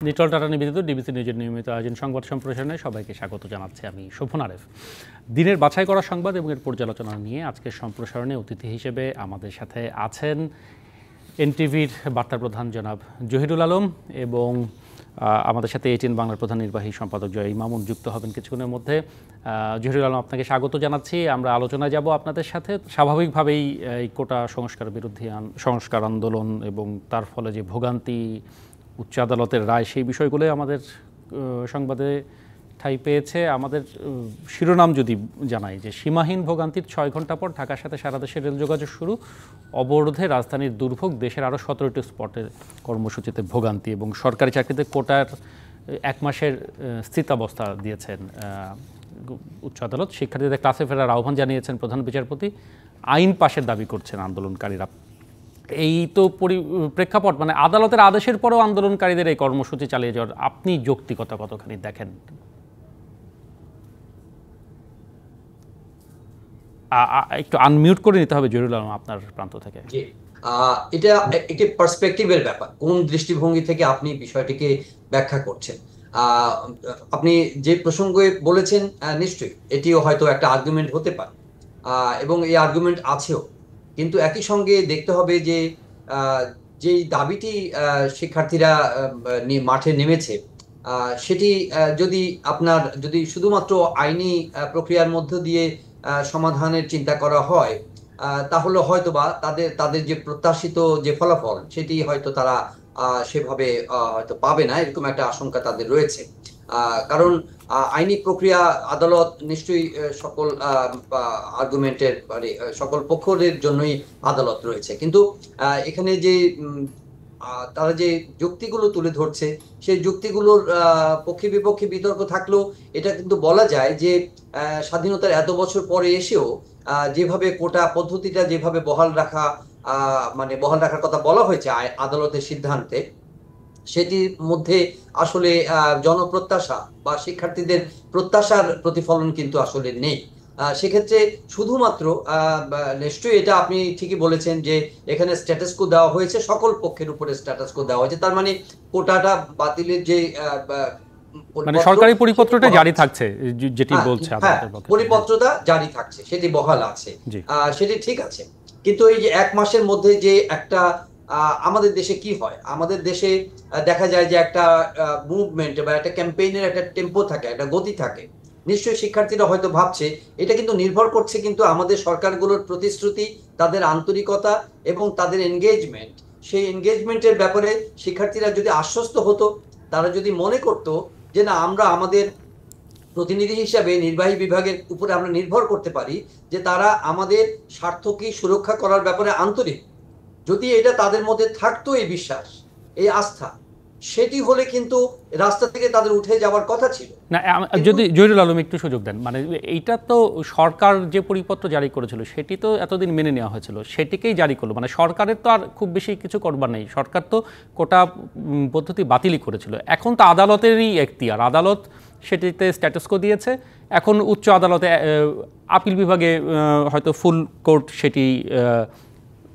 Nitol tata নিবেদিত DBC নিউজের নিয়মিত আয়োজন সংবাদ সম্প্রসারণে সবাইকে স্বাগত জানাচ্ছি আমি শোভন আরেফ। দিনের বাছাই করা সংবাদ এবং এর পর্যালোচনা নিয়ে আজকের সম্প্রসারণে অতিথি হিসেবে আমাদের সাথে আছেন এনটিভির বার্তা প্রধান জনাব জহিরুল আলম এবং আমাদের সাথে এটিএন বাংলার প্রধান নির্বাহী সম্পাদক জয় ইমামুন যুক্ত হবেন কিছুক্ষণের মধ্যে। জহিরুল আলম, আপনাকে স্বাগত জানাচ্ছি। আমরা আলোচনায় যাব আপনাদের সাথে। স্বাভাবিকভাবেই এই কোটা সংস্কার বিরোধী সংস্কার আন্দোলন এবং তার ফলে যে ভোগান্তি, উচ্চ আদালতের রায়, সেই বিষয়গুলো আমাদের সংবাদে ঠাঁই পেয়েছে। আমাদের শিরোনাম যদি জানাই যে সীমাহীন ভোগান্তির 6 ঘন্টা পর ঢাকার সাথে সারা দেশের রেল যোগাযোগ শুরু, অবরোধে রাজধানীর দুর্ভোগ, দেশের আরও 17টি স্পটে কর্মসূচিতে ভোগান্তি এবং সরকারি চাকরিতে কোটার 1 মাসের স্থিতাবস্থা দিয়েছেন উচ্চ আদালত। শিক্ষার্থীদের ক্লাসে ফেরার আহ্বান জানিয়েছেন প্রধান বিচারপতি। আইন পাশের দাবি করছেন আন্দোলনকারীরা। এই তো প্রেক্ষাপট, মানে আদালতের আদেশের পরেও আন্দোলনকারীদের এই কর্মসূচি চালিয়ে যাওয়ার আপনি যৌক্তিকতা কতখানি দেখেন? একটু আনমিউট করে নিতে হবে জহিরুল আলম আপনার প্রান্ত থেকে। এটা একটি পার্সপেক্টিভের ব্যাপার, কোন দৃষ্টিভঙ্গি থেকে আপনি বিষয়টিকে ব্যাখ্যা করছেন। আপনি যে প্রসঙ্গে বলেছেন নিশ্চয়ই এটিও হয়তো একটা আর্গুমেন্ট হতে পারে এবং এই আর্গুমেন্ট আছেও, কিন্তু একই সঙ্গে দেখতে হবে যে যেই দাবিটি শিক্ষার্থীরা মাঠে নেমেছে সেটি যদি শুধুমাত্র আইনি প্রক্রিয়ার মধ্য দিয়ে সমাধানের চিন্তা করা হয় তাহলে হয়তোবা তাদের যে প্রত্যাশিত যে ফলাফল সেটি হয়তো তারা সেভাবে হয়তো পাবে না, এরকম একটা আশঙ্কা তাদের রয়েছে। কারণ আইনি প্রক্রিয়া, আদালত নিশ্চয়ই সকল আর্গুমেন্টের মানে সকল পক্ষের জন্যই আদালত রয়েছে, কিন্তু এখানে যে তারা যে যুক্তিগুলো তুলে ধরছে সেই যুক্তিগুলোর পক্ষে বিপক্ষে বিতর্ক থাকলেও এটা কিন্তু বলা যায় যে স্বাধীনতার এত বছর পরে এসেও যেভাবে কোটা পদ্ধতিটা যেভাবে বহাল রাখার কথা বলা হয়েছে আদালতের সিদ্ধান্তে, সেটির মধ্যে আসলে জনপ্রত্যাশা বা শিক্ষার্থীদের প্রত্যাশার প্রতিফলন কিন্তু আসলে নেই। সেক্ষেত্রে শুধুমাত্র নিশ্চয়ই এটা আপনি ঠিকই বলেছেন যে এখানে স্ট্যাটাস কো দেওয়া হয়েছে, সকল পক্ষের উপরে স্ট্যাটাস কো দেওয়া হয়েছে, তার মানে কোটাটা বাতিলের যে মানে সরকারি পরিপত্রটা জারি থাকছে, যেটি বলছে পরিপত্রটা জারি থাকছে, সেটি বহাল আছে, সেটি ঠিক আছে। কিন্তু এই যে 1 মাসের মধ্যে যে একটা আমাদের দেশে কি হয়, আমাদের দেশে দেখা যায় যে একটা মুভমেন্ট বা একটা ক্যাম্পেইনের একটা টেম্পো থাকে, একটা গতি থাকে। নিশ্চয়ই শিক্ষার্থীরা হয়তো ভাবছে এটা কিন্তু নির্ভর করছে কিন্তু আমাদের সরকারগুলোর প্রতিশ্রুতি, তাদের আন্তরিকতা এবং তাদের এনগেজমেন্ট। সেই এনগেজমেন্টের ব্যাপারে শিক্ষার্থীরা যদি আশ্বস্ত হতো, তারা যদি মনে করতো যে না, আমরা আমাদের প্রতিনিধি হিসাবে নির্বাহী বিভাগের উপরে আমরা নির্ভর করতে পারি যে তারা আমাদের স্বার্থকে সুরক্ষা করার ব্যাপারে আন্তরিক, যদি এটা তাদের মধ্যে থাকতো, এই বিশ্বাস, এই আস্থা, সেটি হলে কিন্তু রাস্তা থেকে তাদের উঠে যাওয়ার কথা ছিল না। যদি জহিরুল আলম একটু সুযোগ দেন, মানে এইটা তো সরকার যে পরিপত্র জারি করেছিল সেটি তো এতদিন মেনে নেওয়া হয়েছিল, সেটিকেই জারি করলো, মানে সরকারের তো আর খুব বেশি কিছু করবার নেই। সরকার তো কোটা পদ্ধতি বাতিলই করেছিল, এখন তো আদালতেরই এখতিয়ার, আদালত সেটিতে স্ট্যাটাস কো দিয়েছে। এখন উচ্চ আদালতে আপিল বিভাগে হয়তো ফুল কোর্ট সেটি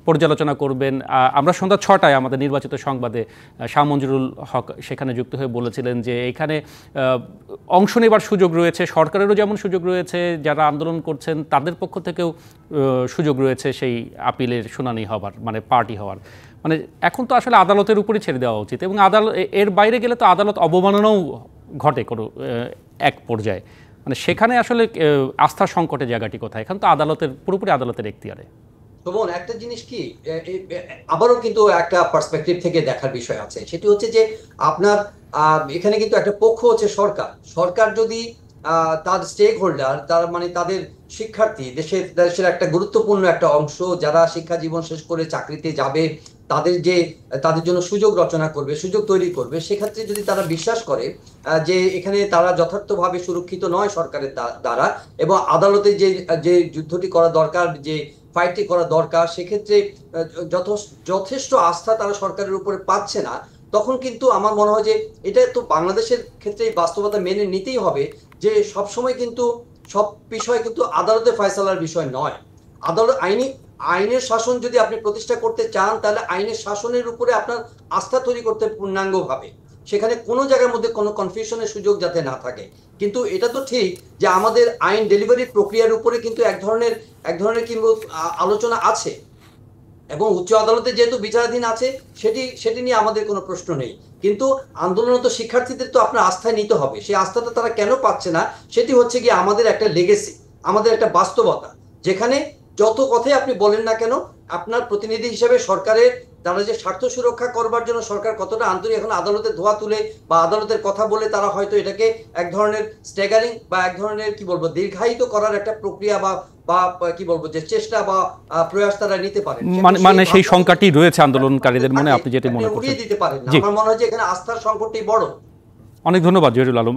পর্যালোচনা করবেন। আমরা সন্ধ্যা 6টায় আমাদের নির্বাচিত সংবাদে শাহ মঞ্জুরুল হক সেখানে যুক্ত হয়ে বলেছিলেন যে এখানে অংশ নেবার সুযোগ রয়েছে, সরকারেরও যেমন সুযোগ রয়েছে, যারা আন্দোলন করছেন তাদের পক্ষ থেকেও সুযোগ রয়েছে সেই আপিলের শুনানি হবার, মানে পার্টি হওয়ার। মানে এখন তো আসলে আদালতের উপরই ছেড়ে দেওয়া উচিত এবং এর বাইরে গেলে তো আদালত অবমাননাও ঘটে কোনো এক পর্যায়ে। মানে সেখানে আসলে আস্থার সংকটের জায়গাটি কোথায়? এখন তো পুরোপুরি আদালতের এখতিয়ারে। শোভন, একটা জিনিস কি, আবারও কিন্তু একটা পার্সপেক্টিভ থেকে দেখার বিষয় আছে, সেটি হচ্ছে যে আপনার এখানে কিন্তু একটা পক্ষ হচ্ছে সরকার যদি তার স্টেক হোল্ডার, তার মানে তাদের শিক্ষার্থী, দেশের একটা গুরুত্বপূর্ণ একটা অংশ যারা শিক্ষা জীবন শেষ করে চাকরিতে যাবে, তাদের জন্য সুযোগ রচনা করবে, সুযোগ তৈরি করবে, সেক্ষেত্রে যদি তারা বিশ্বাস করে যে এখানে তারা যথার্থভাবে সুরক্ষিত নয় সরকারের দ্বারা এবং আদালতে যে যুদ্ধটি করা দরকার, যে ফাইটটি করা দরকার, সেক্ষেত্রে যথেষ্ট আস্থা তারা সরকারের উপরে পাচ্ছে না, তখন কিন্তু আমার মনে হয় যে এটা তো বাংলাদেশের ক্ষেত্রে বাস্তবতা মেনে নিতেই হবে যে সবসময় কিন্তু সব বিষয় কিন্তু আদালতে ফয়সালার বিষয় নয়। আদালত আইনের শাসন যদি আপনি প্রতিষ্ঠা করতে চান তাহলে আইনের শাসনের উপরে আপনার আস্থা তৈরি করতে পূর্ণাঙ্গভাবে, সেখানে কোনো জায়গার মধ্যে কোনো কনফিউশনের সুযোগ যাতে না থাকে। কিন্তু এটা তো ঠিক যে আমাদের আইন ডেলিভারি প্রক্রিয়ার উপরে কিন্তু এক ধরনের কিন্তু আলোচনা আছে, এবং উচ্চ আদালতে যেহেতু বিচারাধীন আছে সেটি নিয়ে আমাদের কোনো প্রশ্ন নেই। কিন্তু আন্দোলনরত শিক্ষার্থীদের তো আপনার আস্থায় নিতে হবে, সেই আস্থাটা তারা কেন পাচ্ছে না সেটি হচ্ছে কি আমাদের একটা লেগেসি, আমাদের একটা বাস্তবতা, যেখানে যত কথাই আপনি বলেন না কেন আপনার প্রতিনিধি হিসেবে সরকারের তারা যে স্বার্থ সুরক্ষা করবার জন্য সরকার কতটা আন্তরিক, এখন আদালতের ধোয়া তুলে বা আদালতের কথা বলে তারা হয়তো এটাকে এক ধরনের স্ট্যাগারিং বা এক ধরনের কি বলবো দীর্ঘায়িত করার একটা প্রক্রিয়া বা বা কি বলবো যে চেষ্টা বা প্রয়াস তারা নিতে পারেন, মানে সেই শঙ্কাটি রয়েছে আন্দোলনকারীদের মনে, আপনি যেটা মনে করছেন উড়িয়ে দিতে পারেন না। আমার মনে হয় যে এখানে আস্থার সংকটটাই বড়। অনেক ধন্যবাদ জহিরুল আলম।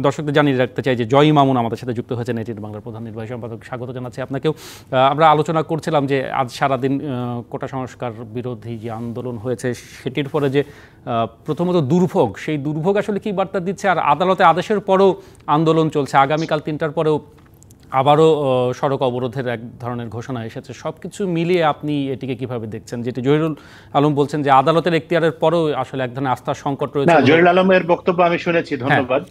দর্শকদের জানিয়ে রাখতে চাই যে জয় মামুন আমাদের সাথে যুক্ত হয়েছেন, এটির বাংলার প্রধান নির্বাহী সম্পাদক। স্বাগত জানাচ্ছি আপনাকেও। আমরা আলোচনা করছিলাম যে আজ সারাদিন কোটা সংস্কার বিরোধী যে আন্দোলন হয়েছে সেটির পরে যে প্রথমত দুর্ভোগ, সেই দুর্ভোগ আসলে কি বার্তা দিচ্ছে, আর আদালতে আদেশের পরেও আন্দোলন চলছে, আগামীকাল 3টার পরেও আবারও সড়ক অবরোধের এক ধরনের ঘোষণা এসেছে। সব কিছু মিলিয়ে আপনি এটিকে কিভাবে দেখছেন? যেটি জহিরুল আলম বলছেন যে আদালতের এখতিয়ারের পরেও আসলে এক ধরনের আস্থার সংকট রয়েছে। জহিরুল আলমের বক্তব্য আমি শুনেছি, ধন্যবাদ।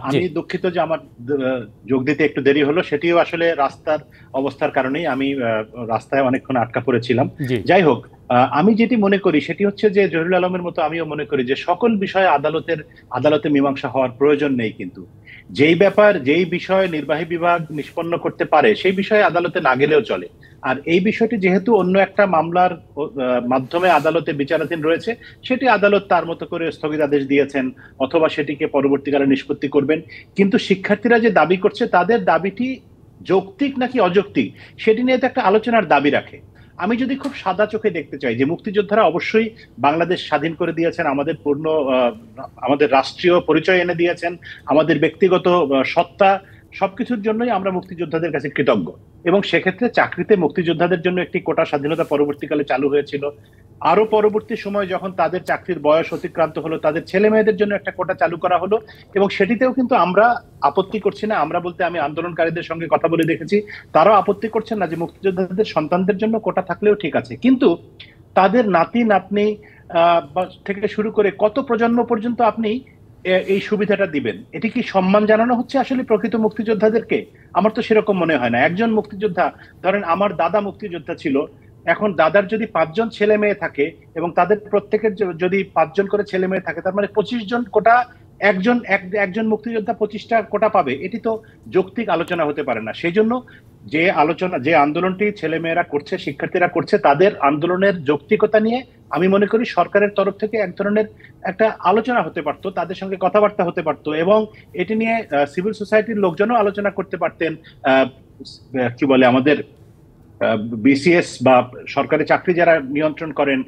আমি দুঃখিত যে আমার যোগ দিতে একটু দেরি হলো, সেটিও আসলে রাস্তার অবস্থার কারণেই। আমি রাস্তায় অনেকক্ষণ আটকা পড়েছিলাম। যাই হোক, আমি যেটি মনে করি সেটি হচ্ছে যে জহিরুল আলমের মতো আমিও মনে করি যে সকল বিষয়ে আদালতে মীমাংসা হওয়ার প্রয়োজন নেই, কিন্তু যেই বিষয় নির্বাহী বিভাগ নিষ্পন্ন করতে পারে সেই বিষয়ে আদালতে না গেলেও চলে। আর এই বিষয়টি যেহেতু অন্য একটা মামলার মাধ্যমে আদালতে বিচারাধীন রয়েছে, সেটি আদালত তার মতো করে স্থগিতাদেশ দিয়েছেন, অথবা সেটিকে পরবর্তীকালে নিষ্পত্তি করবেন। কিন্তু শিক্ষার্থীরা যে দাবি করছে তাদের দাবিটি যৌক্তিক নাকি অযৌক্তিক সেটি নিয়ে তো একটা আলোচনার দাবি রাখে। আমি যদি খুব সাদা চোখে দেখতে চাই যে মুক্তিযোদ্ধারা অবশ্যই বাংলাদেশ স্বাধীন করে দিয়েছেন, আমাদের রাষ্ট্রীয় পরিচয় এনে দিয়েছেন, আমাদের ব্যক্তিগত সত্তা, সবকিছুর জন্যই আমরা মুক্তিযোদ্ধাদের কাছে কৃতজ্ঞ। এবং সেক্ষেত্রে চাকরিতে মুক্তিযোদ্ধাদের জন্য একটি কোটা স্বাধীনতা পরবর্তীকালে চালু হয়েছিল। আরো পরবর্তী সময় যখন তাদের চাকরির বয়স অতিক্রান্ত হলো, তাদের ছেলে মেয়েদের জন্য একটা কোটা চালু করা হলো, এবং সেটিতেও কিন্তু আমরা আপত্তি করছি না। আমরা বলতে আমি আন্দোলনকারীদের সঙ্গে কথা বলে দেখেছি, তারাও আপত্তি করছেন না যে মুক্তিযোদ্ধাদের সন্তানদের জন্য কোটা থাকলেও ঠিক আছে। কিন্তু তাদের নাতি নাতনি থেকে শুরু করে কত প্রজন্ম পর্যন্ত আপনি এই সুবিধাটা দিবেন? এটি কি সম্মান জানানো হচ্ছে আসলে প্রকৃত মুক্তিযোদ্ধাদেরকে? আমার তো সেরকম মনে হয় না। একজন মুক্তিযোদ্ধা, ধরেন আমার দাদা মুক্তিযোদ্ধা ছিল, এখন দাদার যদি 5 জন ছেলে মেয়ে থাকে এবং তাদের প্রত্যেকের যদি 5 জন করে ছেলে মেয়ে থাকে, তার মানে 25 জন কোটা, একজন মুক্তিযোদ্ধা 25টা কোটা পাবে। এটি তো যৌক্তিক আলোচনা হতে পারে না। সেই জন্য যে আন্দোলনটি ছেলেমেয়েরা করছে, শিক্ষার্থীরা করছে, তাদের আন্দোলনের যৌক্তিকতা নিয়ে আমি মনে করি সরকারের তরফ থেকে এক ধরনের একটা আলোচনা হতে পারতো, তাদের সঙ্গে কথাবার্তা হতে পারতো, এবং এটি নিয়ে সিভিল সোসাইটির লোকজনও আলোচনা করতে পারতেন। কি বলে আমাদের বিসিএস বা সরকারি চাকরি যারা নিয়ন্ত্রণ করেন,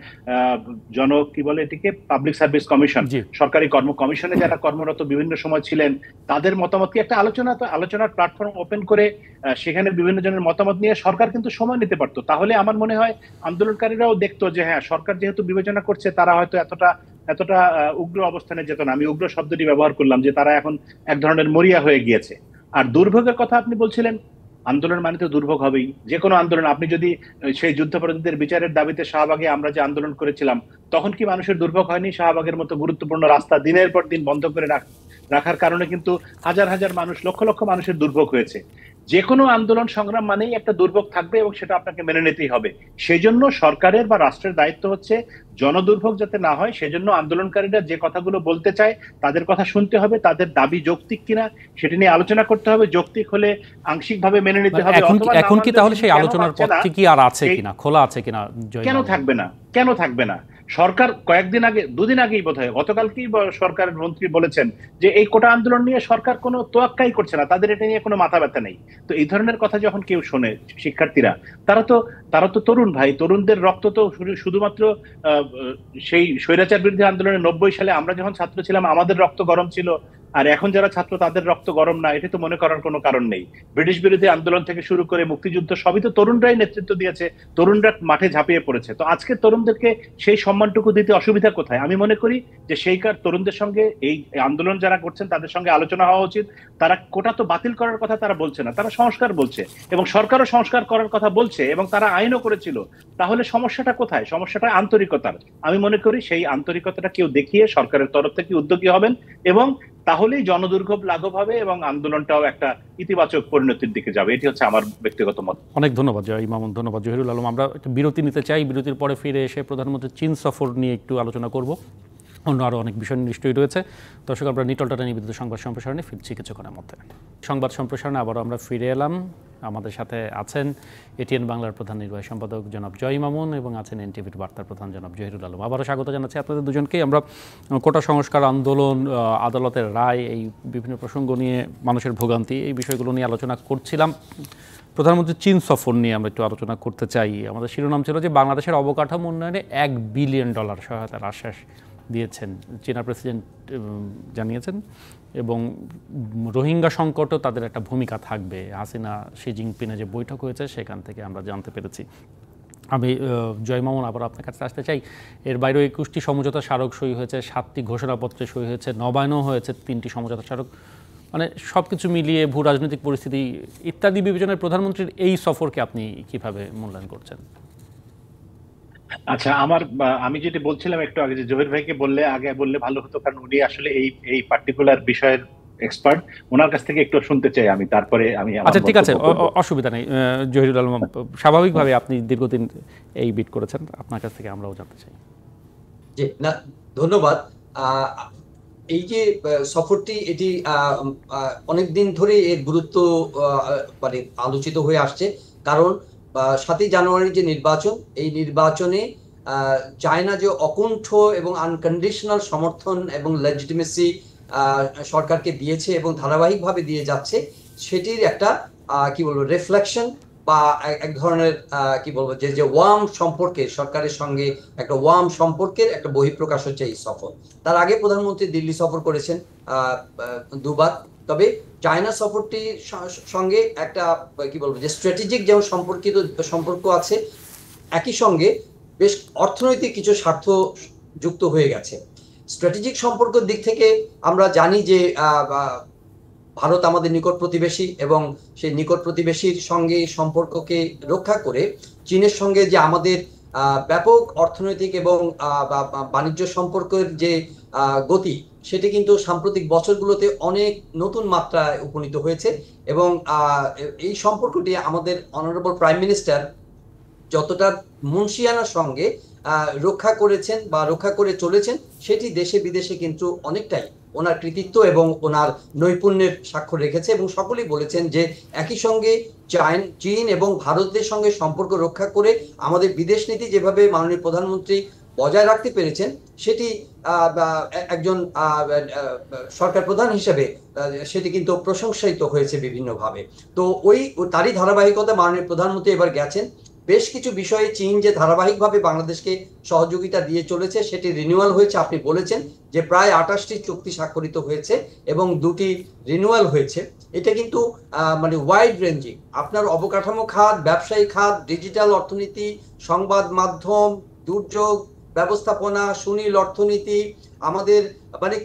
কি বলে এটিকে, পাবলিক সার্ভিস কমিশন, সরকারি কমিশনে যারা কর্মরত বিভিন্ন সময় ছিলেন, তাদের মতামত কি একটা আলোচনার প্ল্যাটফর্ম ওপেন করে সেখানে বিভিন্ন জনের মতামত নিয়ে সরকার কিন্তু সময় নিতে পারতো। তাহলে আমার মনে হয় আন্দোলনকারীরাও দেখতো যে হ্যাঁ, সরকার যেহেতু বিবেচনা করছে, তারা হয়তো এতটা উগ্র অবস্থানে যেত না। আমি উগ্র শব্দটি ব্যবহার করলাম, যে তারা এখন এক ধরনের মরিয়া হয়ে গিয়েছে। আর দুর্ভোগের কথা আপনি বলছিলেন, আন্দোলন মানে তো দুর্ভোগ হবেই। যে কোনো আন্দোলন, আপনি যদি সেই যুদ্ধাপরাধীদের বিচারের দাবিতে শাহবাগে আমরা যে আন্দোলন করেছিলাম, তখন কি মানুষের দুর্ভোগ হয়নি? শাহবাগের মতো গুরুত্বপূর্ণ রাস্তা দিনের পর দিন বন্ধ করে রাখার কারণে কিন্তু হাজার হাজার মানুষ, লক্ষ লক্ষ মানুষের দুর্ভোগ হয়েছে। যে কোনো আন্দোলন সংগ্রাম মানেই একটা দুর্ভোগ থাকবে, এবং সেটা আপনাকে মেনে নিতেই হবে। সেই জন্য সরকারের বা রাষ্ট্রের দায়িত্ব হচ্ছে জনদুর্ভোগ যাতে না হয়, সেজন্য আন্দোলনকারীরা যে কথাগুলো বলতে চায় তাদের কথা শুনতে হবে, তাদের দাবি যৌক্তিক কিনা সেটা নিয়ে আলোচনা করতে হবে, যৌক্তিক হলে আংশিকভাবে মেনে নিতে হবে। এখন কি তাহলে সেই আলোচনার পথ কি আর আছে কিনা, খোলা আছে কিনা? কেন থাকবে না? সরকার কয়েকদিন আগে, 2 দিন আগেই বোধহয়, গতকালকেই সরকারের মন্ত্রী বলেছেন যে এই কোটা আন্দোলন নিয়ে সরকার কোনো তোয়াক্কাই করছে না, তাদের এটা নিয়ে কোনো মাথা ব্যথা নেই। তো এই ধরনের কথা যখন কেউ শোনে, শিক্ষার্থীরা, তারা তো তরুণ ভাই, তরুণদের রক্ত তো শুধুমাত্র সেই স্বৈরাচার বিরোধী আন্দোলনে 90 সালে আমরা যখন ছাত্র ছিলাম আমাদের রক্ত গরম ছিল, আর এখন যারা ছাত্র তাদের রক্ত গরম না, এটা তো মনে করার কোনো কারণ নেই। ব্রিটিশ বিরোধী আন্দোলন থেকে শুরু করে মুক্তিযুদ্ধ সবই তো তরুণরাই নেতৃত্ব দিয়েছে, তরুণরা মাঠে ঝাঁপিয়ে পড়েছে। তো আজকে তরুণদেরকে সেই সম্মানটুকু দিতে অসুবিধা কোথায়? আমি মনে করি যে সেইকার তরুণদের সঙ্গে এই আন্দোলন যারা করছেন তাদের সঙ্গে আলোচনা হওয়া উচিত। তারা কোটা তো বাতিল করার কথা তারা বলছে না, তারা সংস্কার বলছে, এবং সরকারও সংস্কার করার কথা বলছে, এবং তারা আইনও করেছিল। তাহলে সমস্যাটা কোথায়? সমস্যাটা আন্তরিকতার। আমি মনে করি সেই আন্তরিকতাটা কেউ দেখিয়ে সরকারের তরফ থেকে উদ্যোগী হবেন, এবং তাহলেই জনদুর্ভোগ লাঘব হবে এবং আন্দোলনটাও একটা ইতিবাচক পরিণতির দিকে যাবে। এটি হচ্ছে আমার ব্যক্তিগত মত। অনেক ধন্যবাদ জয় মামুন, ধন্যবাদ জহিরুল আলম। আমরা একটা বিরতি নিতে চাই, বিরতির পরে ফিরে এসে প্রধানমন্ত্রীর চীন সফর নিয়ে একটু আলোচনা করব। অন্য আরও অনেক বিষয় নিশ্চয়ই রয়েছে। দর্শক, আমরা নিটলটা নিবেদিত সংবাদ সম্প্রসারণে ফিরছি কিছুক্ষণের মধ্যে। সংবাদ সম্প্রসারণে আবারও আমরা ফিরে এলাম। আমাদের সাথে আছেন এটিএন বাংলার প্রধান নির্বাহী সম্পাদক জনাব জয় মামুন এবং আছেন এনটিভির বার্তার প্রধান জনাব জহিরুল আলম। আবারও স্বাগত জানাচ্ছি আপনাদের দুজনকেই। আমরা কোটা সংস্কার আন্দোলন, আদালতের রায়, এই বিভিন্ন প্রসঙ্গ নিয়ে, মানুষের ভোগান্তি, এই বিষয়গুলো নিয়ে আলোচনা করছিলাম। প্রধানমন্ত্রী চীন সফর নিয়ে আমরা একটু আলোচনা করতে চাই। আমাদের শিরোনাম ছিল যে বাংলাদেশের অবকাঠামো উন্নয়নে $1 বিলিয়ন সহায়তার আশ্বাস দিয়েছেন চীনা প্রেসিডেন্ট, জানিয়েছেন, এবং রোহিঙ্গা সংকটও তাদের একটা ভূমিকা থাকবে। হাসিনা শি জিনপিংয়ের যে বৈঠক হয়েছে সেখান থেকে আমরা জানতে পেরেছি। আমি জয় মামুন আবার আপনার কাছে আসতে চাই। এর বাইরেও 21টি সমঝোতা স্মারক সই হয়েছে, 7টি ঘোষণাপত্রে সই হয়েছে, নবায়নও হয়েছে 3টি সমঝোতা স্মারক। মানে সব কিছু মিলিয়ে ভূ রাজনৈতিক পরিস্থিতি ইত্যাদি বিবেচনায় প্রধানমন্ত্রীর এই সফরকে আপনি কিভাবে মূল্যায়ন করছেন? আচ্ছা, আমি যেটা বলছিলাম একটু আগে, যে জহির ভাইকে আগে বললে ভালো হতো, কারণ উনি আসলে এই পার্টিকুলার বিষয়ের এক্সপার্ট। ওনার কাছ থেকে একটু শুনতে চাই আমি, তারপরে আমি। আচ্ছা, ঠিক আছে, অসুবিধা নেই। জহিরুল আলম, স্বাভাবিকভাবে আপনি দীর্ঘদিন এই বিট করেছেন, আপনার কাছ থেকে আমরাও জানতে চাই। জি, না, ধন্যবাদ। এই যে সফরটি, এটি অনেকদিন ধরে এর গুরুত্ব মানে আলোচিত হয়ে আসছে। কারণ 7ই জানুয়ারি যে নির্বাচন, এই নির্বাচনে চায়না যে অকুণ্ঠ এবং আনকন্ডিশনাল সমর্থন এবং লেজিটিমেসি সরকারকে দিয়েছে এবং ধারাবাহিকভাবে দিয়ে যাচ্ছে, সেটির একটা কি বলবো রিফ্লেকশন বা এক ধরনের কি বলবো যে ওয়ার্ম সম্পর্কের, সরকারের সঙ্গে একটা ওয়ার্ম সম্পর্কের একটা বহিঃপ্রকাশ হচ্ছে এই সফর। তার আগে প্রধানমন্ত্রী দিল্লি সফর করেছেন দুবার। তবে চায়না সফরটির সঙ্গে একটা কি বলবো যে স্ট্র্যাটেজিক যেমন সম্পর্ক আছে, একই সঙ্গে বেশ অর্থনৈতিক কিছু স্বার্থ যুক্ত হয়ে গেছে। স্ট্র্যাটেজিক সম্পর্কের দিক থেকে আমরা জানি যে ভারত আমাদের নিকট প্রতিবেশী, এবং সেই নিকট প্রতিবেশীর সঙ্গে সম্পর্ককে রক্ষা করে চীনের সঙ্গে যে আমাদের ব্যাপক অর্থনৈতিক এবং বাণিজ্য সম্পর্কের যে গতি, সেটি কিন্তু সাম্প্রতিক বছরগুলোতে অনেক নতুন মাত্রায় উপনীত হয়েছে। এবং এই সম্পর্কটি আমাদের অনারেবল প্রাইম মিনিস্টার যতটা মুন্সিয়ানার সঙ্গে রক্ষা করেছেন বা রক্ষা করে চলেছেন, সেটি দেশে বিদেশে কিন্তু অনেকটাই ওনার কৃতিত্ব এবং ওনার নৈপুণ্যের স্বাক্ষর রেখেছে। এবং সকলেই বলেছেন যে একই সঙ্গে চীন এবং ভারতের সঙ্গে সম্পর্ক রক্ষা করে আমাদের বিদেশ নীতি যেভাবে মাননীয় প্রধানমন্ত্রী বজায় রাখতে পেরেছেন, সেটি একজন সরকার প্রধান হিসেবে সেটি কিন্তু প্রশংসিত হয়েছে বিভিন্নভাবে। তো তারই ধারাবাহিকতা মাননীয় প্রধানমন্ত্রী এবার গেছেন। বেশ কিছু বিষয়ে চীন যে ধারাবাহিকভাবে বাংলাদেশকে সহযোগিতা দিয়ে চলেছে, সেটি রিনিউয়াল হয়েছে। আপনি বলেছেন যে প্রায় 28টি চুক্তি স্বাক্ষরিত হয়েছে এবং 2টি রিনিউয়াল হয়েছে। এটা কিন্তু মানে ওয়াইড রেঞ্জিং। আপনার অবকাঠামো খাত, ব্যবসায়ী খাত, ডিজিটাল অর্থনীতি, সংবাদ মাধ্যম, দুর্যোগ ব্যবস্থাপনা, সুনীল অর্থনীতি, আমাদের মানে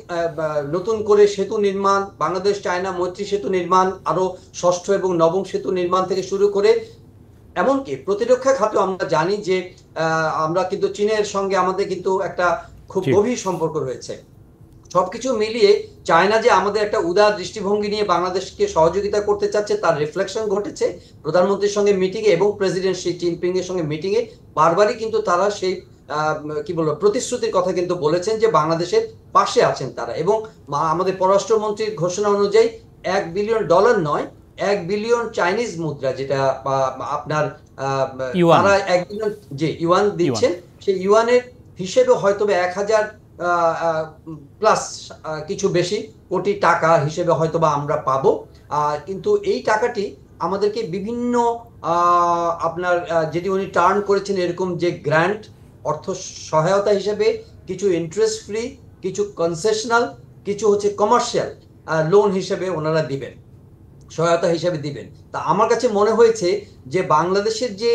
নতুন করে সেতু নির্মাণ, বাংলাদেশ চায়না মৈত্রী সেতু নির্মাণ, আরো 6ষ্ঠ এবং 9ম সেতু নির্মাণ থেকে শুরু করে এমনকি প্রতিরক্ষা খাতে আমরা জানি যে আমরা কিন্তু চীনের সঙ্গে আমাদের কিন্তু একটা খুব গভীর সম্পর্ক রয়েছে। সবকিছু মিলিয়ে চায়না যে আমাদের একটা উদার দৃষ্টিভঙ্গি নিয়ে বাংলাদেশকে সহযোগিতা করতে চাচ্ছে, তার রিফ্লেকশন ঘটেছে প্রধানমন্ত্রীর সঙ্গে মিটিংয়ে এবং প্রেসিডেন্ট শি জিনপিং এর সঙ্গে মিটিংয়ে। বারবারই কিন্তু তারা সেই কি বলবো প্রতিশ্রুতির কথা কিন্তু বলেছেন যে বাংলাদেশের পাশে আছেন তারা। এবং আমাদের পররাষ্ট্রমন্ত্রীর ঘোষণা অনুযায়ী $1 বিলিয়ন নয়, 1 বিলিয়ন চাইনিজ মুদ্রা, যেটা আপনার তারা 1 বিলিয়ন যে ইউয়ান দিচ্ছেন, সেই ইউয়ানের হিসেবে হয়তো 1000 প্লাস কিছু বেশি কোটি টাকা হিসেবে হয়তো বা আমরা পাবো। কিন্তু এই টাকাটি আমাদেরকে বিভিন্ন আপনার যেটি উনি টার্ন করেছেন এরকম যে গ্র্যান্ট অর্থ সহায়তা হিসেবে, কিছু ইন্টারেস্ট ফ্রি, কিছু কনসেশনাল, কিছু হচ্ছে কমার্শিয়াল, লোন হিসেবে ওনারা দিবেন, সহায়তা হিসেবে দিবেন। তা আমার কাছে মনে হয়েছে যে বাংলাদেশের যে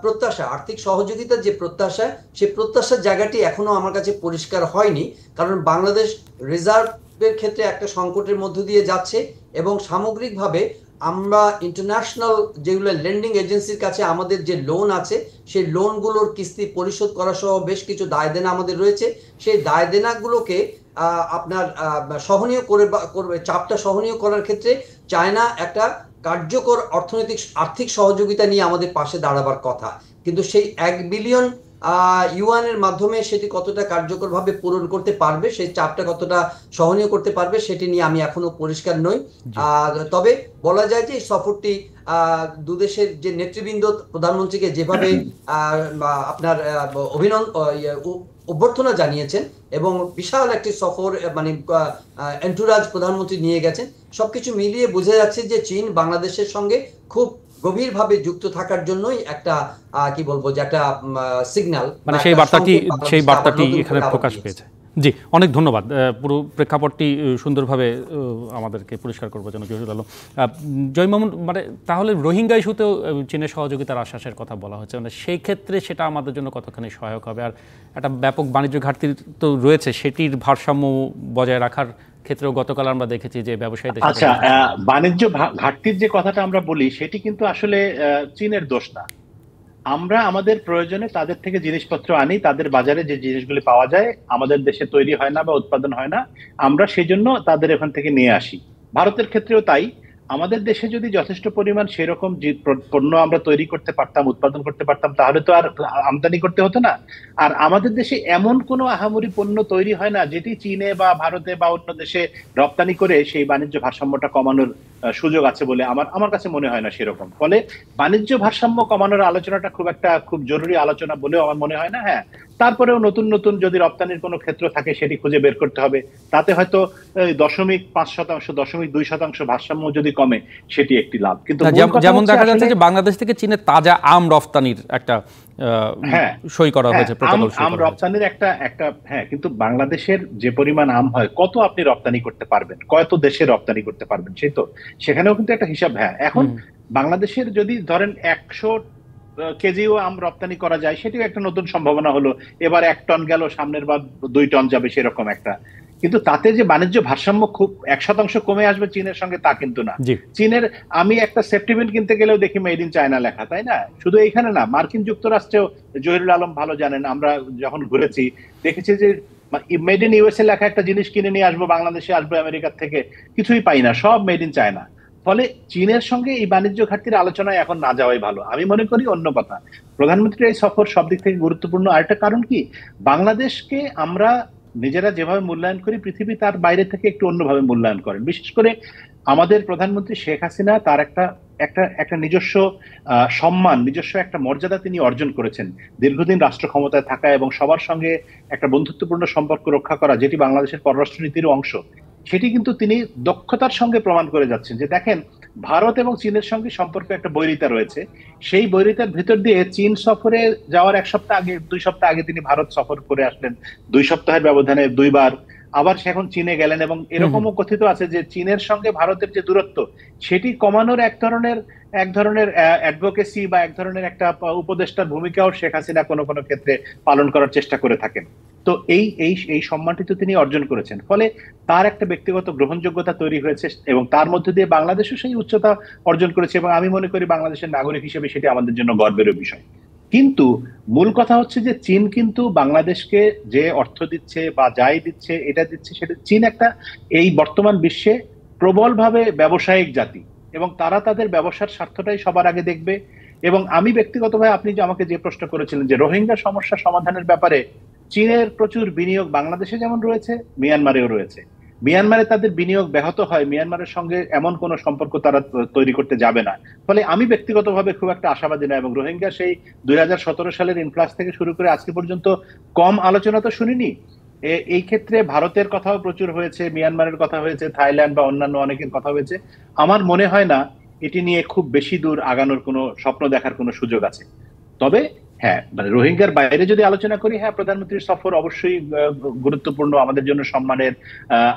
প্রত্যাশা, আর্থিক সহযোগিতার যে প্রত্যাশা, সেই প্রত্যাশার জায়গাটি এখনো আমার কাছে পরিষ্কার হয়নি। কারণ বাংলাদেশ রিজার্ভের ক্ষেত্রে একটা সংকটের মধ্য দিয়ে যাচ্ছে এবং সামগ্রিকভাবে আমরা ইন্টারন্যাশনাল যেগুলো লেন্ডিং এজেন্সির কাছে আমাদের যে লোন আছে, সেই লোনগুলোর কিস্তি পরিশোধ করা সহ বেশ কিছু দায় দেনা আমাদের রয়েছে। সেই দায় দেনাগুলোকে আপনার সহনীয় করবে, চাপটা সহনীয় করার ক্ষেত্রে চায়না একটা কার্যকর অর্থনৈতিক আর্থিক সহযোগিতা নিয়ে আমাদের পাশে দাঁড়াবার কথা, কিন্তু সেই 1 বিলিয়ন ইউয়ানের মাধ্যমে সেটি কতটা কার্যকরভাবে পূরণ করতে পারবে, সেই চাপটা কতটা সহনীয় করতে পারবে, সেটি নিয়ে আমি এখনো পরিষ্কার নই। তবে বলা যায় যে এই সফরটি দুদেশের যে নেতৃবৃন্দ প্রধানমন্ত্রীকে যেভাবে আপনার অভ্যর্থনা জানিয়েছেন এবং বিশাল একটি সফর, মানে এন্টুরাজ প্রধানমন্ত্রী নিয়ে গেছেন, সবকিছু মিলিয়ে বোঝা যাচ্ছে যে চীন বাংলাদেশের সঙ্গে খুব গভীরভাবে যুক্ত থাকার জন্যই একটা কি বলবো যে একটা সিগন্যাল, মানে সেই বার্তাটি এখানে প্রকাশ পেয়েছে। জি, অনেক ধন্যবাদ। পুরো প্রেক্ষাপটটি সুন্দরভাবে আমাদেরকে পরিষ্কার করবার জন্য জহিরুল আলম। জয় মামুন, মানে তাহলে রোহিঙ্গা ইস্যুতেও চীনের সহযোগিতার আশ্বাসের কথা বলা হচ্ছে, মানে সেই ক্ষেত্রে সেটা আমাদের জন্য কতখানি সহায়ক হবে? আর একটা ব্যাপক বাণিজ্য ঘাটতি তো রয়েছে, সেটির ভারসাম্য বজায় রাখার ক্ষেত্রেও গতকাল আমরা দেখেছি যে ব্যবসায়ীদের বাণিজ্য ঘাটতির যে কথাটা আমরা বলি, সেটি কিন্তু আসলে চীনের দোষ না। আমরা আমাদের প্রয়োজনে তাদের থেকে জিনিসপত্র আনি, তাদের বাজারে যে জিনিসগুলি পাওয়া যায় আমাদের দেশে তৈরি হয় না বা উৎপাদন হয় না, আমরা সেই জন্য তাদের এখান থেকে নিয়ে আসি। ভারতের ক্ষেত্রেও তাই। আমাদের দেশে যদি যথেষ্ট পরিমাণ সেরকম পণ্য আমরা তৈরি করতে পারতাম, উৎপাদন করতে পারতাম, তাহলে তো আর আমদানি করতে হতো না। আর আমাদের দেশে এমন কোনো আহামরি পণ্য তৈরি হয় না যেটি চীনে বা ভারতে বা অন্য দেশে রপ্তানি করে সেই বাণিজ্য ভারসাম্যটা কমানোর সুযোগ আছে বলে আমার কাছে মনে হয় না সেরকম। ফলে বাণিজ্য ভারসাম্য কমানোর আলোচনাটা খুব জরুরি আলোচনা বলেও আমার মনে হয় না। হ্যাঁ, তারপরেও নতুন নতুন যদি রপ্তানির কোনো ক্ষেত্র থাকে সেটি খুঁজে বের করতে হবে। তাতে হয়তো 0.5%, 0.2% ভারসাম্য যদি কমে, সেটি একটি লাভ। কিন্তু যেমন দেখা যাচ্ছে যে বাংলাদেশ থেকে চীনে তাজা আম রপ্তানির একটা সই করা হয়েছে, আম রপ্তানির একটা হ্যাঁ, কিন্তু বাংলাদেশের যে পরিমাণ আম হয়, কত আপনি রপ্তানি করতে পারবেন, কত দেশে রপ্তানি করতে পারবেন, সেই তো সেখানেও কিন্তু একটা হিসাব। হ্যাঁ, এখন বাংলাদেশের যদি ধরেন 100 কেজিও আম রপ্তানি করা যায়, সেটিও একটা নতুন সম্ভাবনা হলো। এবার 1 টন গেল, সামনের বার 2 টন যাবে, সেরকম একটা। কিন্তু তাতে যে বাণিজ্য ভারসাম্য খুব 1% কমে আসবে চীনের সঙ্গে, তা কিন্তু না। চীনের আমি একটা সেফটিপিন কিনতে গেলেও দেখি মেড ইন চায়না লেখা, তাই না? শুধু এইখানে না, মার্কিন যুক্তরাষ্ট্রেও জহিরুল আলম ভালো জানেন, আমরা যখন ঘুরেছি দেখেছি যে মেড ইন ইউএসএ লেখা একটা জিনিস কিনে নিয়ে আসবো, বাংলাদেশে আসবো আমেরিকার থেকে, কিছুই পাই না, সব মেড ইন চায়না। ফলে চীনের সঙ্গে এই বাণিজ্য ঘাটতির আলোচনায় এখন না যাওয়াই ভালো আমি মনে করি। অন্য কথা, প্রধানমন্ত্রীর এই সফর সব দিক থেকে গুরুত্বপূর্ণ। আরেকটা কারণ কি, বাংলাদেশকে আমরা নিজেরা যেভাবে মূল্যায়ন করি, পৃথিবী তার বাইরে থেকে একটু অন্যভাবে মূল্যায়ন করেন। বিশেষ করে আমাদের প্রধানমন্ত্রী শেখ হাসিনা তার একটা নিজস্ব সম্মান, নিজস্ব একটা মর্যাদা তিনি অর্জন করেছেন, দীর্ঘদিন রাষ্ট্র ক্ষমতায় থাকা এবং সবার সঙ্গে একটা বন্ধুত্বপূর্ণ সম্পর্ক রক্ষা করা, যেটি বাংলাদেশের পররাষ্ট্রনীতির অংশ। সেটি কিন্তু তিনি দক্ষতার সঙ্গে প্রমাণ করে যাচ্ছেন যে দেখেন, ভারত এবং চীনের সঙ্গে সম্পর্কে একটা বৈরিতা রয়েছে, সেই বৈরিতার ভিতর দিয়ে চীন সফরে যাওয়ার 2 সপ্তাহ আগে তিনি ভারত সফর করে আসলেন, 2 সপ্তাহের ব্যবধানে 2 বার। আবার সে এখন চীনে গেলেন এবং এরকমও কথিত আছে যে চীনের সঙ্গে ভারতের যে দূরত্ব, সেটি কমানোর এক ধরনের অ্যাডভোকেসি বা এক ধরনের একটা উপদেষ্টার ভূমিকাও শেখ হাসিনা কোনো ক্ষেত্রে পালন করার চেষ্টা করে থাকেন। তো এই সম্মানটি তো তিনি অর্জন করেছেন, ফলে তার একটা ব্যক্তিগত গ্রহণযোগ্যতা তৈরি হয়েছে এবং তার মধ্যে দিয়ে বাংলাদেশও সেই উচ্চতা অর্জন করেছে এবং আমি মনে করি বাংলাদেশের নাগরিক হিসেবে সেটি আমাদের জন্য গর্বের বিষয়। কিন্তু মূল কথা হচ্ছে যে চীন কিন্তু বাংলাদেশকে যে অর্থ দিচ্ছে বা যাই দিচ্ছে, এটা দিচ্ছে সেটা, চীন একটা এই বর্তমান বিশ্বে প্রবলভাবে ব্যবসায়িক জাতি এবং তারা তাদের ব্যবসার স্বার্থটাই সবার আগে দেখবে। এবং আমি ব্যক্তিগতভাবে, আপনি যে আমাকে যে প্রশ্ন করেছিলেন যে রোহিঙ্গা সমস্যা সমাধানের ব্যাপারে চীনের প্রচুর বিনিয়োগ বাংলাদেশে যেমন রয়েছে, মিয়ানমারেও রয়েছে। মিয়ানমারে তাদের বিনিয়োগ ব্যাহত হয়, মিয়ানমারের সঙ্গে এমন কোনো সম্পর্ক তারা তৈরি করতে যাবে না। ফলে আমি ব্যক্তিগতভাবে খুব একটা আশাবাদী না এবং রোহিঙ্গা সেই 2017 সালের ইনফ্লাক্স থেকে শুরু করে আজকে পর্যন্ত কম আলোচনা তো শুনিনি। এই ক্ষেত্রে ভারতের কথাও প্রচুর হয়েছে, মিয়ানমারের কথা হয়েছে, থাইল্যান্ড বা অন্যান্য অনেকের কথা হয়েছে। আমার মনে হয় না এটি নিয়ে খুব বেশি দূর আগানোর কোনো স্বপ্ন দেখার কোনো সুযোগ আছে। তবে হ্যাঁ, মানে রোহিঙ্গার বাইরে যদি আলোচনা করি, হ্যাঁ প্রধানমন্ত্রীর সফর অবশ্যই গুরুত্বপূর্ণ, আমাদের জন্য সম্মানের।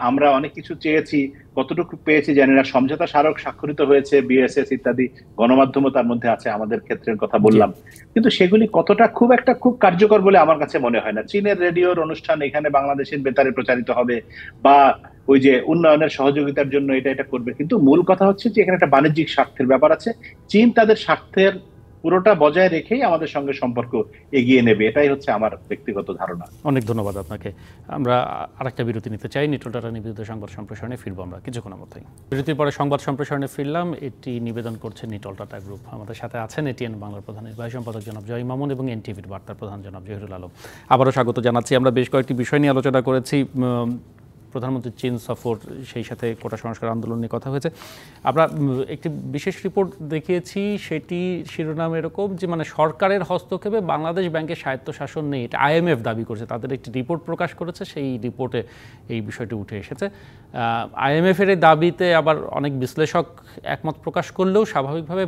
আমরা অনেক কিছু চেয়েছি, কতটুকু পেয়েছি জানি না। সমঝোতা স্মারক স্বাক্ষরিত হয়েছে, বিএসএস ইত্যাদি, গণমাধ্যমও তার মধ্যে আছে, আমাদের ক্ষেত্রের কথা বললাম, কিন্তু সেগুলি কতটা খুব কার্যকর বলে আমার কাছে মনে হয় না। চীনের রেডিওর অনুষ্ঠান এখানে বাংলাদেশের বেতারে প্রচারিত হবে, বা ওই যে উন্নয়নের সহযোগিতার জন্য এটা করবে, কিন্তু মূল কথা হচ্ছে যে এখানে একটা বাণিজ্যিক স্বার্থের ব্যাপার আছে। চীন তাদের স্বার্থের পুরোটা বজায় রেখেই আমাদের সঙ্গে সম্পর্ক এগিয়ে নেবে, এটাই হচ্ছে আমার ব্যক্তিগত ধারণা। অনেক ধন্যবাদ আপনাকে। আমরা আরেকটা বিরতি নিতে চাই, নিটোল টাটা নিবেদিত সংবাদ সম্প্রসারণে ফিরবো আমরা কিছুক্ষণের মধ্যেই। বিরতির পরে সংবাদ সম্প্রসারণে ফিরলাম, এটি নিবেদন করছে নিটোল টাটা গ্রুপ। আমাদের সাথে আছেন এটিএন বাংলার প্রধান নির্বাহী সম্পাদক জনাব জয় মামুন এবং এনটিভির বার্তার প্রধান জনাব জহিরুল আলম। আবারও স্বাগত জানাচ্ছি। আমরা বেশ কয়েকটি বিষয় নিয়ে আলোচনা করেছি, প্রধানমন্ত্রীর চীন সফর, সেই সাথে কোটা সংস্কার আন্দোলন নিয়ে কথা হয়েছে। আমরা একটি বিশেষ রিপোর্ট দেখিয়েছি, সেটি শিরোনাম এরকম যে মানে সরকারের হস্তক্ষেপে বাংলাদেশ ব্যাংকের স্বায়ত্তশাসন নেই, এটা আইএমএফ দাবি করেছে। তাদের একটি রিপোর্ট প্রকাশ করেছে, সেই রিপোর্টে এই বিষয়টি উঠে এসেছে। আইএমএফের এই দাবিতে আবার অনেক বিশ্লেষক একমত প্রকাশ করলেও স্বাভাবিকভাবে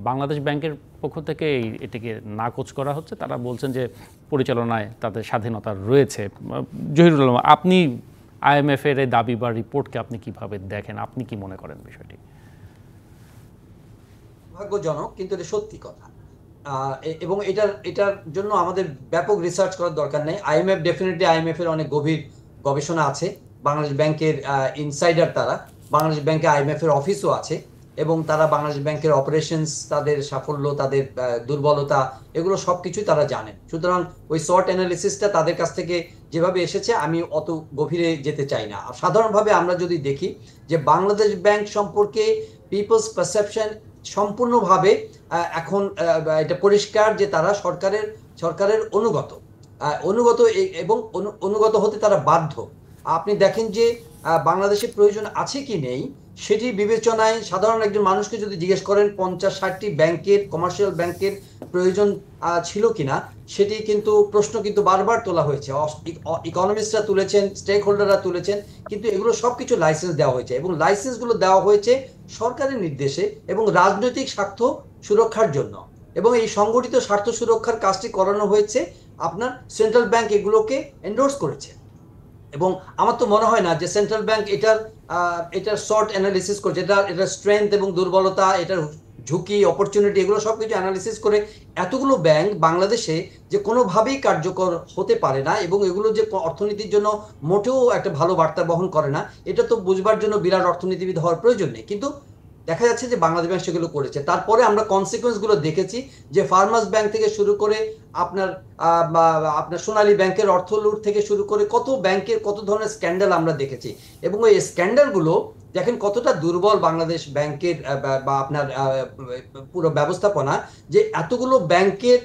বাংলাদেশ ব্যাংকের পক্ষ থেকে এটিকে নাকচ করা হচ্ছে। তারা বলছেন যে পরিচালনায় তাদের স্বাধীনতা রয়েছে। জহিরুল আলম, আপনি আইএমএফ এর এই দাবি বা রিপোর্টকে আপনি কিভাবে দেখেন, আপনি কি মনে করেন বিষয়টি? ভাগ্যজনক, কিন্তু এটা সত্যি কথা, এবং এটার জন্য আমাদের ব্যাপক রিসার্চ করার দরকার নেই। আইএমএফ এর অনেক গভীর গবেষণা আছে। বাংলাদেশ ব্যাংকের ইনসাইডার তারা, বাংলাদেশ ব্যাংকে আইএমএফ এর অফিসও আছে, এবং তারা বাংলাদেশ ব্যাংকের অপারেশনস, তাদের সাফল্য, তাদের দুর্বলতা, এগুলো সবকিছুই তারা জানেন। সুতরাং ওই শর্ট অ্যানালিসিসটা তাদের কাছ থেকে যেভাবে এসেছে, আমি অত গভীরে যেতে চাই না। সাধারণভাবে আমরা যদি দেখি যে বাংলাদেশ ব্যাংক সম্পর্কে পিপলস পারসেপশন সম্পূর্ণভাবে এখন এটা পরিষ্কার যে তারা সরকারের অনুগত এবং অনুগত হতে তারা বাধ্য। আপনি দেখেন যে বাংলাদেশের প্রয়োজন আছে কি নেই, সেটি বিবেচনায় সাধারণ একজন মানুষকে যদি জিজ্ঞেস করেন 50-60টি ব্যাংকের, কমার্শিয়াল ব্যাংকের প্রয়োজন ছিল কিনা, সেটি কিন্তু প্রশ্ন কিন্তু বারবার তোলা হয়েছে। ইকোনমিস্টরা তুলেছেন, স্টেক হোল্ডাররা তুলেছেন, কিন্তু এগুলো সবকিছু লাইসেন্স দেওয়া হয়েছে, এবং লাইসেন্সগুলো দেওয়া হয়েছে সরকারের নির্দেশে এবং রাজনৈতিক স্বার্থ সুরক্ষার জন্য, এবং এই সংগঠিত স্বার্থ সুরক্ষার কাজটি করানো হয়েছে। আপনার সেন্ট্রাল ব্যাংক এগুলোকে এন্ডোর্স করেছে, এবং আমার তো মনে হয় না যে সেন্ট্রাল ব্যাংক এটার শর্ট অ্যানালিসিস করছে, এটার স্ট্রেংথ এবং দুর্বলতা, এটার ঝুঁকি, অপরচুনিটি, এগুলো সবকিছু অ্যানালিসিস করে এতগুলো ব্যাংক বাংলাদেশে যে কোনোভাবেই কার্যকর হতে পারে না, এবং এগুলো যে অর্থনীতির জন্য মোটেও একটা ভালো বার্তা বহন করে না, এটা তো বুঝবার জন্য বিরাট অর্থনীতিবিদ হওয়ার প্রয়োজন নেই। কিন্তু দেখা যাচ্ছে যে বাংলাদেশ ব্যাংক সেগুলো করেছে। তারপরে আমরা কনসিকুয়েন্স গুলো দেখেছি, যে ফার্মার্স ব্যাংক থেকে শুরু করে আপনার সোনালী ব্যাংকের অর্থ লুট থেকে শুরু করে কত ব্যাংকের কত ধরনের স্ক্যান্ডাল আমরা দেখেছি, এবং এই স্ক্যান্ডালগুলো দেখেন কতটা দুর্বল বাংলাদেশ ব্যাংকের বা আপনার পুরো ব্যবস্থাপনা, যে এতগুলো ব্যাংকের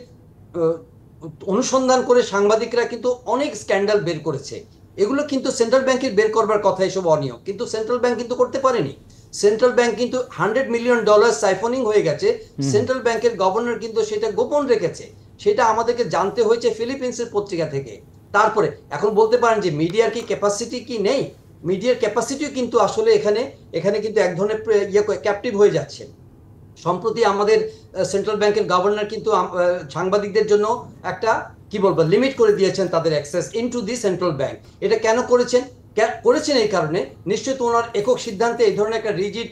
অনুসন্ধান করে সাংবাদিকরা কিন্তু অনেক স্ক্যান্ডাল বের করেছে। এগুলো কিন্তু সেন্ট্রাল ব্যাংকের বের করবার কথা, এসব অনিয়ম, কিন্তু সেন্ট্রাল ব্যাংক কিন্তু করতে পারেনি। সেন্ট্রাল ব্যাংক কিন্তু $100 মিলিয়ন সাইফনিং হয়ে গেছে, সেন্ট্রাল ব্যাংকের গভর্নর কিন্তু সেটা গোপন রেখেছে। সেটা আমাদেরকে জানতে হয়েছে ফিলিপিন্সের পত্রিকা থেকে। তারপরে এখন বলতে পারেন যে মিডিয়ার কি ক্যাপাসিটি কি নেই, মিডিয়ার ক্যাপাসিটিও কিন্তু আসলে এখানে কিন্তু এক ধরনের ক্যাপটিভ হয়ে যাচ্ছে। সম্প্রতি আমাদের সেন্ট্রাল ব্যাংকের গভর্নর কিন্তু সাংবাদিকদের জন্য একটা কি বলবো লিমিট করে দিয়েছেন তাদের access into the central bank. এটা কেন করেছেন এই কারণে, নিশ্চয়ই তো ওনার একক সিদ্ধান্তে এই ধরনের একটা রিজিড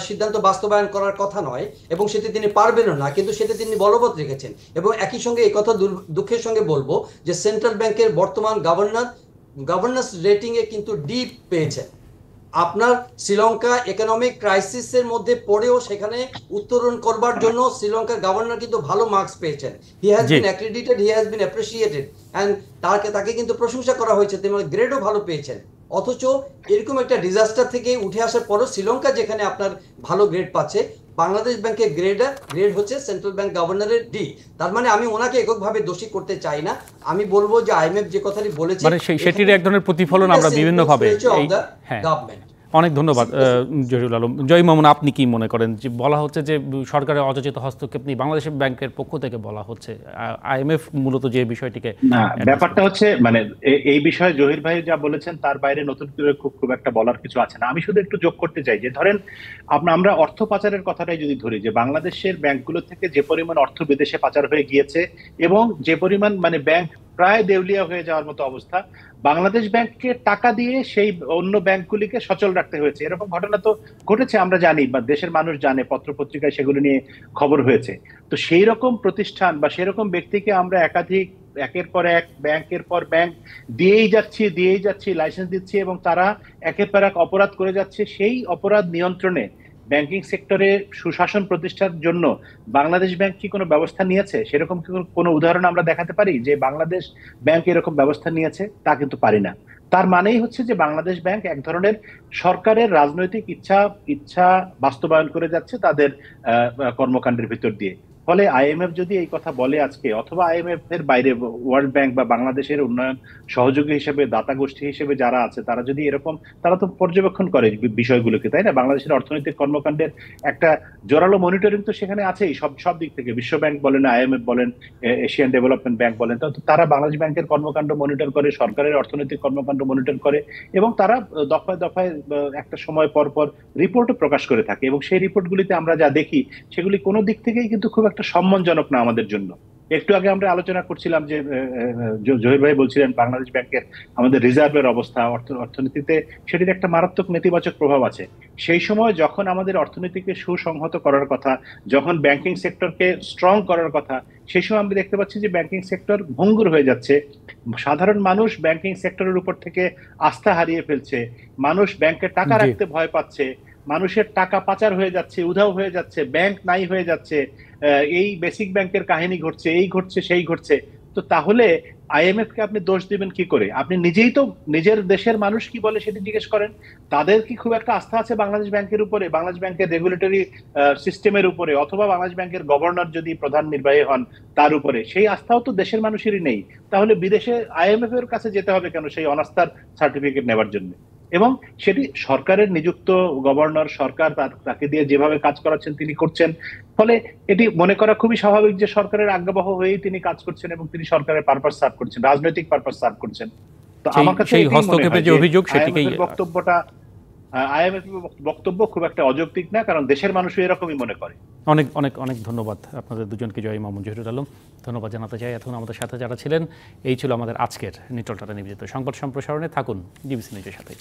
সিদ্ধান্ত বাস্তবায়ন করার কথা নয়, এবং সেটা তিনি পারবেনও না, কিন্তু সেটা তিনি বলবৎ রেখেছেন। এবং একই সঙ্গে এই কথা দুঃখের সঙ্গে বলবো যে সেন্ট্রাল ব্যাংকের বর্তমান গভর্নেন্স রেটিং এ কিন্তু ডি পেয়েছেন। আপনার শ্রীলঙ্কা ইকোনমিক ক্রাইসিসের মধ্যে পড়েও সেখানে উত্তরণ করবার জন্য শ্রীলঙ্কার গভর্নর কিন্তু ভালো মার্কস পেয়েছেন। He has been accredited, he has been appreciated, and তাকে কিন্তু প্রশংসা করা হয়েছে, তেমন গ্রেডও ভালো পেয়েছেন। অথচ এরকম একটা ডিজাস্টার থেকে উঠে আসার পরও শ্রীলঙ্কা যেখানে আপনার ভালো গ্রেড পাচ্ছে, বাংলাদেশ ব্যাংকের গ্রেড হচ্ছে সেন্ট্রাল ব্যাংক গভর্নরের ডি। তার মানে আমি ওনাকে এককভাবে দোষী করতে চাই না, আমি বলবো যে আইএমএফ যে কথাটি বলেছে মানে সেটির এক ধরনের প্রতিফলন আমরা বিভিন্নভাবে গভর্নমেন্ট। অনেক ধন্যবাদ জহিরুল আলম। জয় মামুন, আপনি কি মনে করেন যে বলা হচ্ছে যে সরকারের অযাচিত হস্তক্ষেপ নেই, বাংলাদেশ ব্যাংকের পক্ষ থেকে বলা হচ্ছে, আইএমএফ মূলত যে বিষয়টিকে না, ব্যাপারটা হচ্ছে মানে এই বিষয়ে জহির ভাই যা বলেছেন তার বাইরে নতুন করে খুব একটা বলার কিছু আছে না। আমি শুধু একটু যোগ করতে চাই যে ধরেন আমরা অর্থ পাচারের কথাটাই যদি ধরি, যে বাংলাদেশের ব্যাংকগুলো থেকে যে পরিমাণ অর্থ বিদেশে পাচার হয়ে গিয়েছে এবং যে পরিমাণ মানে ব্যাংক প্রায় দেউলিয়া হয়ে যাওয়ার মতো অবস্থা, বাংলাদেশ ব্যাংককে টাকা দিয়ে সেই অন্য ব্যাংকগুলিকে সচল রাখতে হয়েছে, এরকম ঘটনা তো ঘটেছে, আমরা জানি বা দেশের মানুষ জানে, পত্রপত্রিকায় সেগুলো নিয়ে খবর হয়েছে। তো সেই রকম প্রতিষ্ঠান বা সেরকম ব্যক্তিকে আমরা একাধিক একের পর এক ব্যাংকের পর ব্যাংক দিয়েই যাচ্ছি লাইসেন্স দিচ্ছি এবং তারা একের পর এক অপরাধ করে যাচ্ছে। সেই অপরাধ নিয়ন্ত্রণে ব্যাংকিং সেক্টরে সুশাসন প্রতিষ্ঠার জন্য বাংলাদেশ ব্যাংক কি কোনো ব্যবস্থা নিয়েছে? সেরকম কি কোনো উদাহরণ আমরা দেখাতে পারি যে বাংলাদেশ ব্যাংক এরকম ব্যবস্থা নিয়েছে? তা কিন্তু পারি না। তার মানেই হচ্ছে যে বাংলাদেশ ব্যাংক এক ধরনের সরকারের রাজনৈতিক ইচ্ছা বাস্তবায়ন করে যাচ্ছে তাদের কর্মকাণ্ডের ভিতর দিয়ে। ফলে আইএমএফ যদি এই কথা বলে আজকে, অথবা আইএমএফ এর বাইরে ওয়ার্ল্ড ব্যাংক বা বাংলাদেশের উন্নয়ন সহযোগী হিসেবে দাতা গোষ্ঠী হিসেবে যারা আছে তারা যদি এরকম, তারা তো পর্যবেক্ষণ করে বিষয়গুলোকে, তাই না? বাংলাদেশের অর্থনৈতিক কর্মকাণ্ডের একটা জোরালো মনিটরিং তো সেখানে আছেই সব দিক থেকে। বিশ্ব ব্যাংক বলেন, আইএমএফ বলেন, এশিয়ান ডেভেলপমেন্ট ব্যাংক বলেন, তো তারা বাংলাদেশ ব্যাংকের কর্মকাণ্ড মনিটর করে, সরকারের অর্থনৈতিক কর্মকাণ্ড মনিটর করে এবং তারা দফায় দফায় একটা সময় পর পর রিপোর্টও প্রকাশ করে থাকে। এবং সেই রিপোর্টগুলিতে আমরা যা দেখি সেগুলি কোনো দিক থেকেই কিন্তু খুব একটা সম্মানজনক না আমাদের জন্য। একটু আগে আমরা আলোচনা করছিলাম যে জহির ভাই বলছিলেন বাংলাদেশ ব্যাংকের আমাদের রিজার্ভের অবস্থা, অর্থনীতিতে সেটির একটা মারাত্মক নেতিবাচক প্রভাব আছে। সেই সময় যখন আমাদের অর্থনীতিকে সুসংহত করার কথা, যখন ব্যাংকিং সেক্টরকে স্ট্রং করার কথা, সেই সময় আমরা দেখতে পাচ্ছি যে ব্যাংকিং সেক্টর ভঙ্গুর হয়ে যাচ্ছে। সাধারণ মানুষ ব্যাংকিং সেক্টরের উপর থেকে আস্থা হারিয়ে ফেলছে, মানুষ ব্যাংকে টাকা রাখতে ভয় পাচ্ছে, মানুষের টাকা পাচার হয়ে যাচ্ছে, উধাও হয়ে যাচ্ছে, ব্যাংক নাই হয়ে যাচ্ছে, এই বেসিক ব্যাংকের কাহিনী ঘটছে, এই ঘটছে সেই ঘটছে। তো তাহলে আইএমএফ কে আপনি দোষ দিবেন কি করে? আপনি নিজেই তো নিজের দেশের মানুষ কি বলে সেটি জিজ্ঞেস করেন। তাদের কি খুব একটা আস্থা আছে বাংলাদেশ ব্যাংকের উপরে, বাংলাদেশ ব্যাংকের রেগুলেটরি সিস্টেমের উপরে, অথবা বাংলাদেশ ব্যাংকের গভর্নর যদি প্রধান নির্বাহী হন তার উপরে? সেই আস্থাও তো দেশের মানুষেরই নেই। তাহলে বিদেশে আইএমএফ এর কাছে যেতে হবে কেন সেই অনাস্থার সার্টিফিকেট নেওয়ার জন্য? এবং সেটি সরকারের নিযুক্ত গভর্নর, সরকার তাকে দিয়ে যেভাবে কাজ করাচ্ছেন তিনি করছেন। ফলে এটি মনে করা খুবই স্বাভাবিক যে সরকারের আজ্ঞাবহ হয়েই তিনি কাজ করছেন এবং তিনি সরকারের পারপাস সার্ভ করছেন, রাজনৈতিক পারপাস সার্ভ করছেন। তো আমার কাছে সেই হস্তক্ষেপের যে অভিযোগ সেটিকেই আইএমএফ বক্তব্য খুব একটা অযৌক্তিক না, কারণ দেশের মানুষও এরকমই মনে করে। অনেক অনেক অনেক ধন্যবাদ আপনাদের দুজনকে, জয় মামুন, জহিরুল আলম। ধন্যবাদ জানাতে চাই এখন আমাদের সাথে যারা ছিলেন। এই ছিল আমাদের আজকের নিটল টাটা নিবেদিত সংবাদ সম্প্রসারণে। থাকুন ডিবিসি নিউজের সাথে।